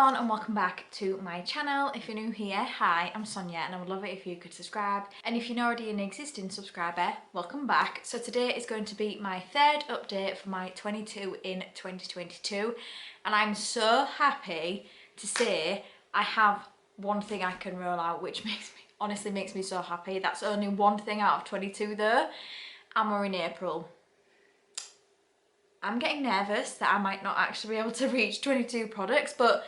everyone and welcome back to my channel. If you're new here, hi, I'm Sonia and I would love it if you could subscribe. And if you're already an existing subscriber, welcome back. So today is going to be my third update for my 22 in 2022 and I'm so happy to say I have one thing I can roll out, which honestly makes me so happy. That's only one thing out of 22 though, and we're in April. I'm getting nervous that I might not actually be able to reach 22 products, but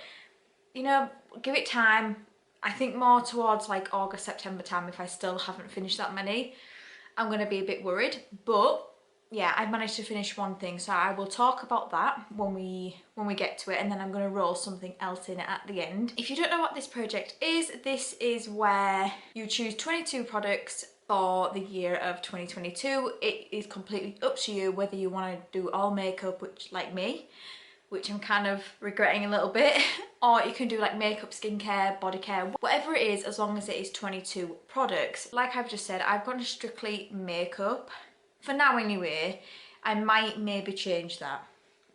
you know, give it time. I think more towards like August, September time, if I still haven't finished that many, I'm going to be a bit worried. But yeah, I've managed to finish one thing, so I will talk about that when we get to it, and then I'm going to roll something else in at the end. If you don't know what this project is, this is where you choose 22 products for the year of 2022. It is completely up to you whether you want to do all makeup, which like me, which I'm kind of regretting a little bit, or you can do like makeup, skincare, body care, whatever it is, as long as it is 22 products. Like I've just said, I've gone strictly makeup for now anyway. I might maybe change that.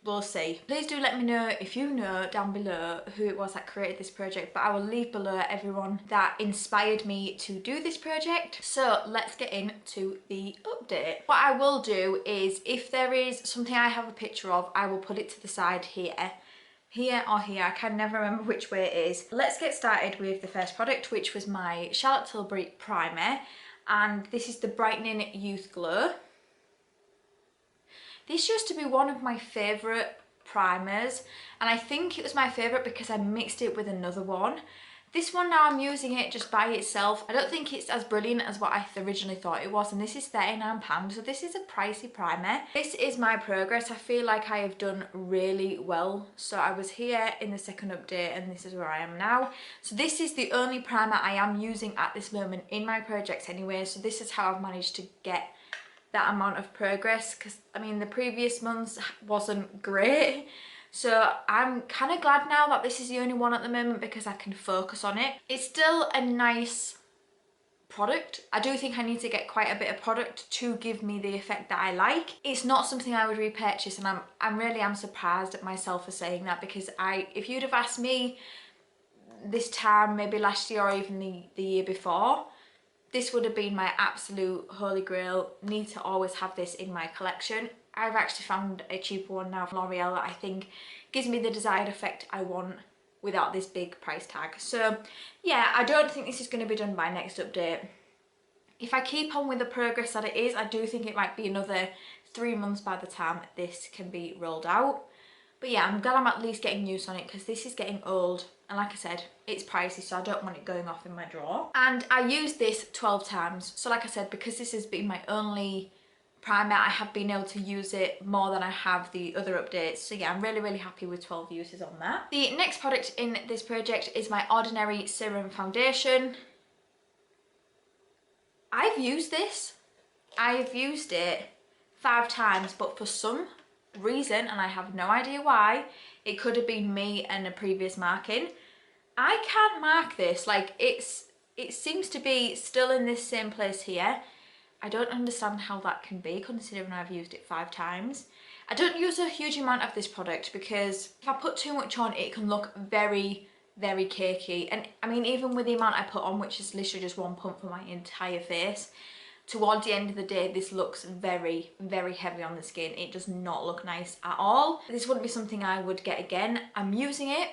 We'll see. Please do let me know if you know down below who it was that created this project, but I will leave below everyone that inspired me to do this project. So let's get into the update. What I will do is, if there is something I have a picture of, I will put it to the side here or here, I can never remember which way it is. Let's get started with the first product, which was my Charlotte Tilbury primer, and this is the Brightening Youth Glow. This used to be one of my favourite primers, and I think it was my favourite because I mixed it with another one. This one now I'm using it just by itself. I don't think it's as brilliant as what I originally thought it was, and this is £39, so this is a pricey primer. This is my progress. I feel like I have done really well. So I was here in the second update and this is where I am now. So this is the only primer I am using at this moment in my projects anyway, so this is how I've managed to get that amount of progress, because I mean the previous months wasn't great. So I'm kind of glad now that this is the only one at the moment because I can focus on it. It's still a nice product. I do think I need to get quite a bit of product to give me the effect that I like. It's not something I would repurchase, and I'm really surprised at myself for saying that, because if you'd have asked me this time maybe last year or even the year before, this would have been my absolute holy grail. Need to always have this in my collection. I've actually found a cheaper one now from L'Oreal that I think gives me the desired effect I want without this big price tag. So yeah, I don't think this is going to be done by next update. If I keep on with the progress that it is, I do think it might be another 3 months by the time this can be rolled out. But yeah, I'm glad I'm at least getting use on it, because this is getting old. And like I said, it's pricey, so I don't want it going off in my drawer. And I used this 12 times. So like I said, because this has been my only primer, I have been able to use it more than I have the other updates. So yeah, I'm really, really happy with 12 uses on that. The next product in this project is my Ordinary Serum Foundation. I've used this. I've used it 5 times, but for some reason, and I have no idea why, it could have been me and a previous marking, I can't mark this. Like it seems to be still in this same place here. I don't understand how that can be, considering I've used it 5 times. I don't use a huge amount of this product because if I put too much on, it can look very, very cakey. And I mean, even with the amount I put on, which is literally just 1 pump for my entire face, towards the end of the day, this looks very, very heavy on the skin. It does not look nice at all. This wouldn't be something I would get again. I'm using it.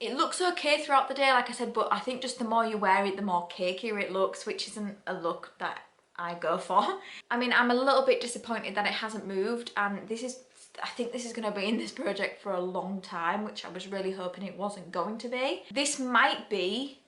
It looks okay throughout the day, like I said, but I think just the more you wear it, the more cakier it looks, which isn't a look that I go for. I mean, I'm a little bit disappointed that it hasn't moved, and I think this is going to be in this project for a long time, which I was really hoping it wasn't going to be. This might be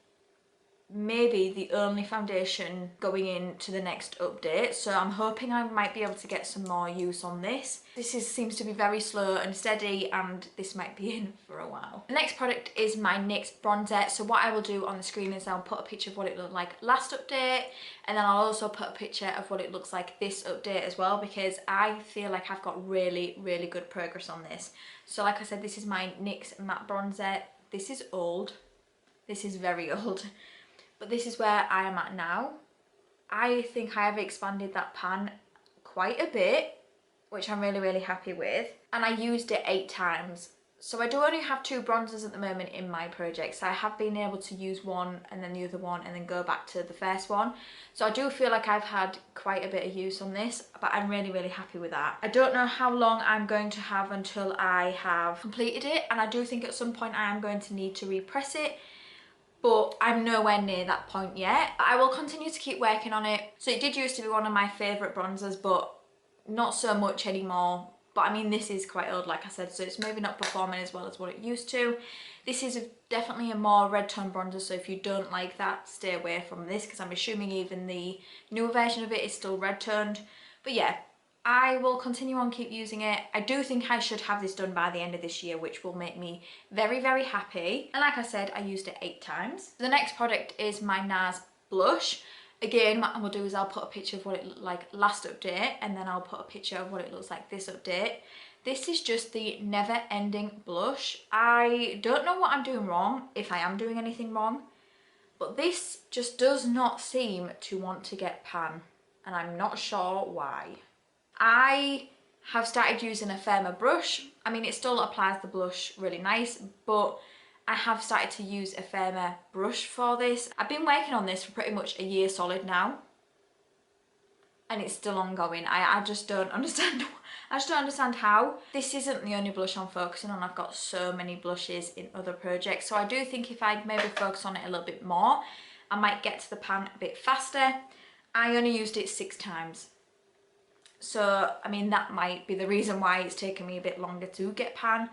maybe the only foundation going into the next update, so I'm hoping I might be able to get some more use on this. Seems to be very slow and steady, and this might be in for a while. The next product is my NYX bronzer. So what I will do on the screen is I'll put a picture of what it looked like last update, and then I'll also put a picture of what it looks like this update as well, because I feel like I've got really, really good progress on this. So like I said, this is my NYX matte bronzer. This is old. This is very old. But this is where I am at now. I think I have expanded that pan quite a bit, which I'm really, really happy with. And I used it 8 times. So I do only have 2 bronzers at the moment in my project, so I have been able to use one and then the other one and then go back to the first one. So I do feel like I've had quite a bit of use on this, but I'm really, really happy with that. I don't know how long I'm going to have until I have completed it, and I do think at some point I am going to need to repress it, but I'm nowhere near that point yet. I will continue to keep working on it. So it did used to be one of my favourite bronzers, but not so much anymore. But I mean, this is quite old, like I said, so it's maybe not performing as well as what it used to. This is definitely a more red tone bronzer, so if you don't like that, stay away from this, because I'm assuming even the newer version of it is still red toned. But yeah, I will continue on keep using it. I do think I should have this done by the end of this year, which will make me very, very happy. And like I said, I used it 8 times. The next product is my NARS blush. Again, what I'll do is I'll put a picture of what it looked like last update, and then I'll put a picture of what it looks like this update. This is just the Never Ending blush. I don't know what I'm doing wrong, if I am doing anything wrong, but this just does not seem to want to get pan, and I'm not sure why. I have started using a firmer brush. I mean, it still applies the blush really nice, but I have started to use a firmer brush for this. I've been working on this for pretty much a year solid now, and it's still ongoing. I just don't understand. I just don't understand how. This isn't the only blush I'm focusing on. I've got so many blushes in other projects, so I do think if I'd maybe focus on it a little bit more, I might get to the pan a bit faster. I only used it 6 times. So, I mean, that might be the reason why it's taken me a bit longer to get pan.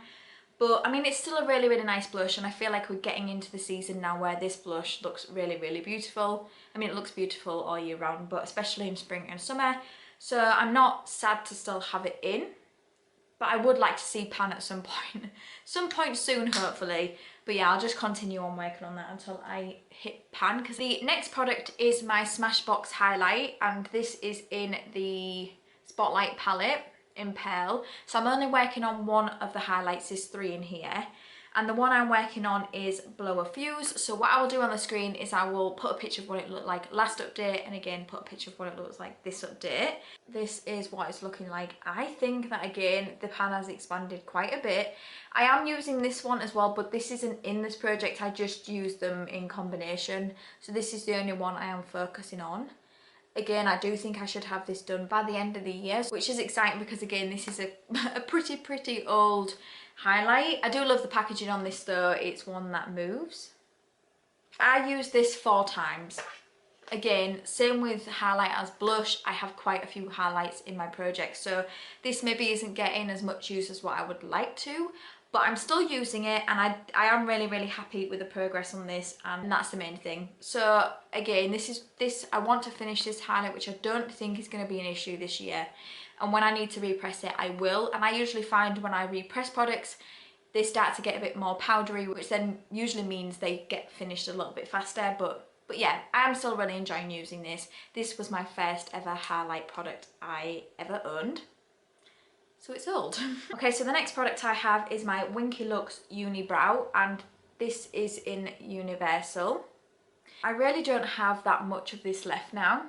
But, I mean, it's still a really, really nice blush, and I feel like we're getting into the season now where this blush looks really, really beautiful. I mean, it looks beautiful all year round, but especially in spring and summer. So I'm not sad to still have it in, but I would like to see pan at some point. Some point soon, hopefully. But yeah, I'll just continue on working on that until I hit pan. Because the next product is my Smashbox highlight, and this is in the Spotlight palette in Pearl. So I'm only working on one of the highlights, there's 3 in here, and the one I'm working on is Blow a Fuse. So what I will do on the screen is I will put a picture of what it looked like last update, and again put a picture of what it looks like this update. This is what it's looking like. I think that again the pan has expanded quite a bit. I am using this one as well, but this isn't in this project, I just use them in combination. So this is the only one I am focusing on. Again, I do think I should have this done by the end of the year, which is exciting because again, this is a pretty old highlight. I do love the packaging on this though, it's one that moves. I used this 4 times. Again, same with highlight as blush, I have quite a few highlights in my project, so this maybe isn't getting as much use as what I would like to, but I'm still using it, and I am really, really happy with the progress on this, and that's the main thing. So again, I want to finish this highlight, which I don't think is going to be an issue this year, and when I need to repress it, I will. And I usually find when I repress products, they start to get a bit more powdery, which then usually means they get finished a little bit faster. But yeah, I am still really enjoying using this. This was my first ever highlight product I ever owned, so it's old. Okay, so the next product I have is my Winky Lux Unibrow, and this is in Universal. I really don't have that much of this left now.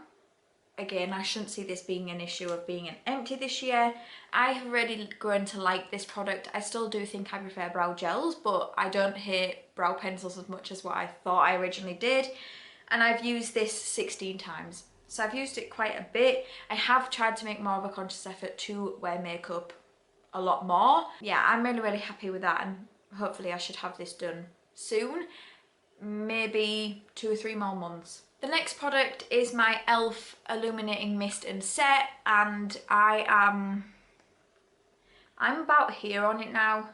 Again, I shouldn't see this being an issue of being an empty this year. I have really grown to like this product. I still do think I prefer brow gels, but I don't hate brow pencils as much as what I thought I originally did. And I've used this 16 times. So I've used it quite a bit. I have tried to make more of a conscious effort to wear makeup a lot more. Yeah, I'm really, really happy with that, and hopefully I should have this done soon. Maybe 2 or 3 more months. The next product is my e.l.f. Illuminating Mist and Set, and I'm about here on it now.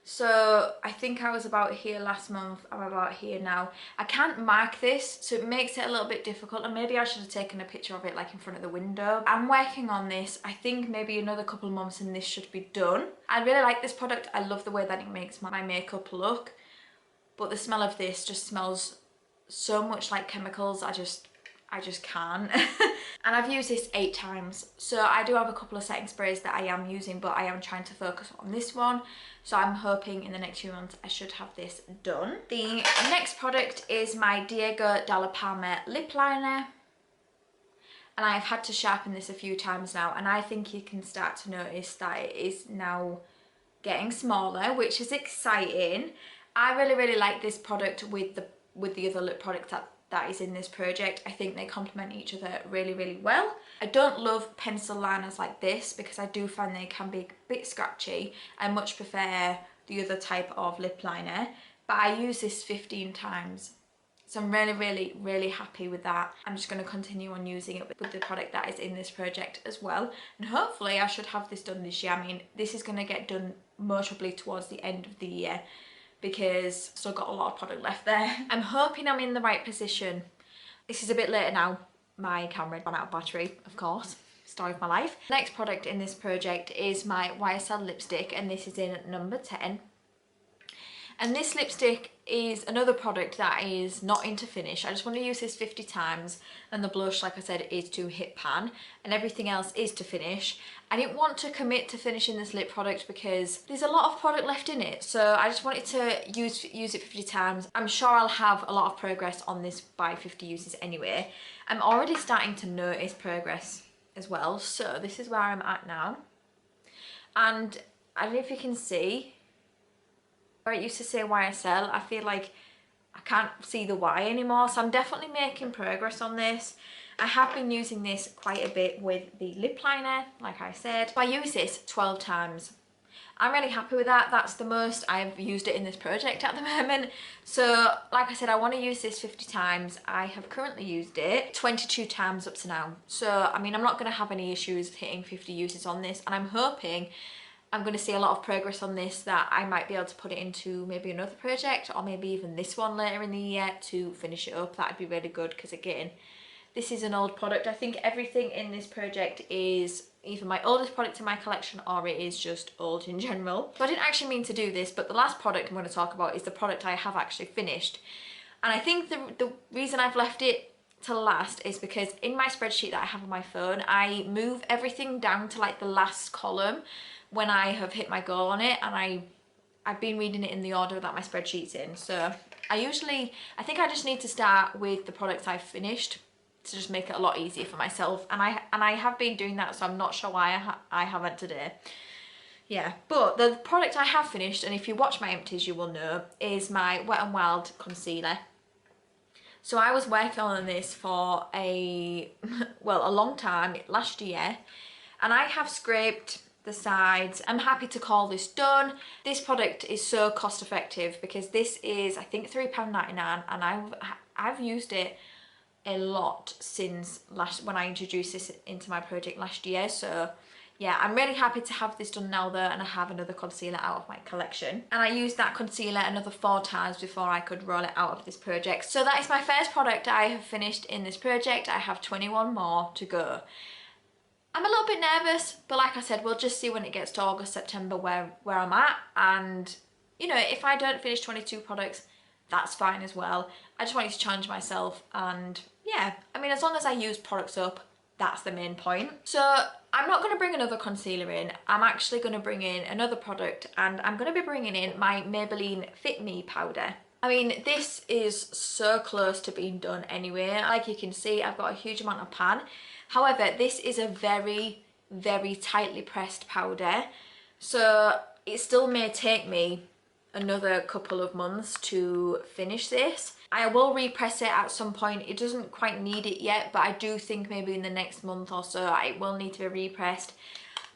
So I think I was about here last month, I'm about here now. I can't mark this, so it makes it a little bit difficult, and maybe I should have taken a picture of it like in front of the window. I'm working on this. I think maybe another couple of months and this should be done. I really like this product. I love the way that it makes my makeup look, but the smell of this just smells so much like chemicals. I just can't. And I've used this 8 times, so I do have a couple of setting sprays that I am using, but I am trying to focus on this one, so I'm hoping in the next few months I should have this done. The next product is my Diego Dalla Palma lip liner, and I've had to sharpen this a few times now, and I think you can start to notice that it is now getting smaller, which is exciting. I really like this product with the other lip products that is in this project. I think they complement each other really well. I don't love pencil liners like this because I do find they can be a bit scratchy. I much prefer the other type of lip liner, but I use this 15 times. So I'm really happy with that. I'm just going to continue on using it with the product that is in this project as well. And hopefully I should have this done this year. I mean, this is going to get done most probably towards the end of the year because I've still got a lot of product left there. I'm hoping I'm in the right position. This is a bit later now. My camera ran out of battery, of course. Story of my life. Next product in this project is my YSL lipstick, and this is in number 10. And this lipstick is another product that is not into finish. I just want to use this 50 times, and the blush, like I said, is to hit pan, and everything else is to finish. I didn't want to commit to finishing this lip product because there's a lot of product left in it, so I just wanted to use it 50 times. I'm sure I'll have a lot of progress on this by 50 uses anyway. I'm already starting to notice progress as well, so this is where I'm at now. And I don't know if you can see, where it used to say YSL, I feel like I can't see the Y anymore, so I'm definitely making progress on this. I have been using this quite a bit with the lip liner, like I said. So I use this 12 times. I'm really happy with that. That's the most I've used it in this project at the moment. So like I said, I want to use this 50 times. I have currently used it 22 times up to now. So I mean, I'm not going to have any issues hitting 50 uses on this, and I'm hoping I'm going to see a lot of progress on this, that I might be able to put it into maybe another project or maybe even this one later in the year to finish it up. That'd be really good because again, this is an old product. I think everything in this project is either my oldest product in my collection or it is just old in general. So I didn't actually mean to do this, but the last product I'm going to talk about is the product I have actually finished. And I think the reason I've left it to last is because in my spreadsheet that I have on my phone, I move everything down to like the last column when I have hit my goal on it, and I've been reading it in the order that my spreadsheet's in. So I think I just need to start with the products I've finished to just make it a lot easier for myself, and I have been doing that, so I'm not sure why I haven't today. Yeah, but the product I have finished, and if you watch my empties you will know, is my Wet n Wild concealer. So I was working on this for a long time, last year, and I have scraped the sides. I'm happy to call this done. This product is so cost effective because this is, I think, £3.99, and I've used it a lot since when I introduced this into my project last year. So yeah, I'm really happy to have this done now though, and I have another concealer out of my collection, and I used that concealer another 4 times before I could roll it out of this project. So that is my first product I have finished in this project. I have 21 more to go. I'm a little bit nervous, but like I said, we'll just see when it gets to August, September where I'm at, and you know, if I don't finish 22 products, that's fine as well. I just wanted to challenge myself, and yeah, I mean, as long as I use products up, that's the main point. So I'm not going to bring another concealer in. I'm actually going to bring in another product, and I'm going to be bringing in my Maybelline Fit Me powder. I mean, this is so close to being done anyway. Like you can see, I've got a huge amount of pan. However, this is a very tightly pressed powder, so it still may take me another couple of months to finish this. I will repress it at some point. It doesn't quite need it yet, but I do think maybe in the next month or so it will need to be repressed.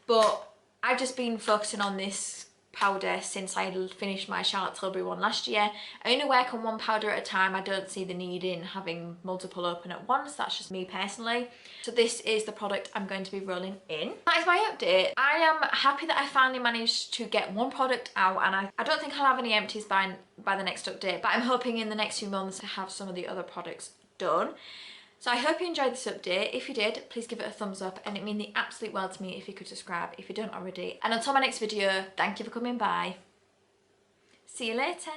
But I've just been focusing on this powder since I finished my Charlotte Tilbury one last year. I only work on one powder at a time. I don't see the need in having multiple open at once. That's just me personally. So this is the product I'm going to be rolling in. That is my update. I am happy that I finally managed to get one product out, and I don't think I'll have any empties by the next update, but I'm hoping in the next few months to have some of the other products done. So I hope you enjoyed this update. If you did, please give it a thumbs up, and it'd mean the absolute world to me if you could subscribe if you don't already. And until my next video, thank you for coming by. See you later.